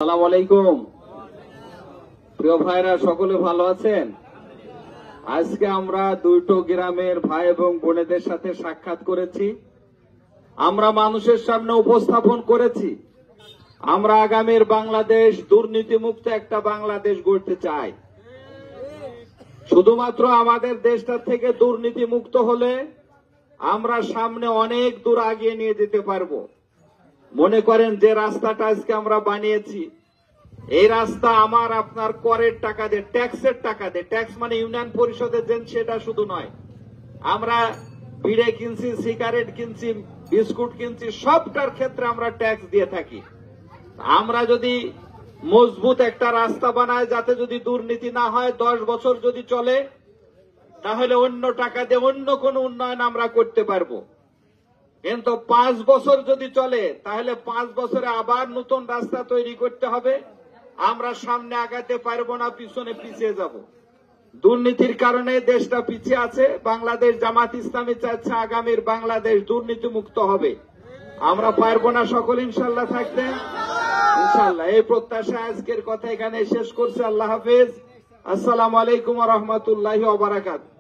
আসসালামু আলাইকুম। প্রিয় ভাইরা, সকলে ভালো আছেন? আজকে আমরা দুটো গ্রামের ভাই এবং বোনেদের সাথে সাক্ষাৎ করেছি। আমরা মানুষের সামনে উপস্থাপন করেছি আমরা আগামীর বাংলাদেশ দুর্নীতিমুক্ত একটা বাংলাদেশ গড়তে চাই। শুধুমাত্র আমাদের দেশটা থেকে দুর্নীতিমুক্ত হলে আমরা সামনে অনেক দূর আগিয়ে নিয়ে যেতে পারবো। মনে করেন যে রাস্তাটা আজকে আমরা বানিয়েছি, এই রাস্তা আমার আপনার করের টাকা দিয়ে, ট্যাক্সের টাকা দিয়ে, ট্যাক্স মানে ইউনিয়ন পরিষদের দেন সেটা শুধু নয়, আমরা বিড়ে কিনছি, সিগারেট কিনছি, বিস্কুট কিনছি, সবটার ক্ষেত্রে আমরা ট্যাক্স দিয়ে থাকি। আমরা যদি মজবুত একটা রাস্তা বানাই যাতে যদি দুর্নীতি না হয়, 10 বছর যদি চলে, তাহলে অন্য টাকা দিয়ে অন্য কোনো উন্নয়ন আমরা করতে পারবো। কিন্তু 5 বছর যদি চলে, তাহলে 5 বছরে আবার নতুন রাস্তা তৈরি করতে হবে। আমরা সামনে আগাতে পারবো না, পিছনে পিছিয়ে যাব। দুর্নীতির কারণে দেশটা পিছিয়ে আছে। বাংলাদেশ জামাত ইসলামী চাচ্ছে আগামীর বাংলাদেশ দুর্নীতি মুক্ত হবে। আমরা পারবো না সকলে ইনশাল্লাহ থাকতে? ইনশাল্লাহ। এই প্রত্যাশা আজকের কথা এখানে শেষ করছি। আল্লাহ হাফেজ। আসসালামু আলাইকুম ওয়া রাহমাতুল্লাহি ওয়া বারাকাতুহু।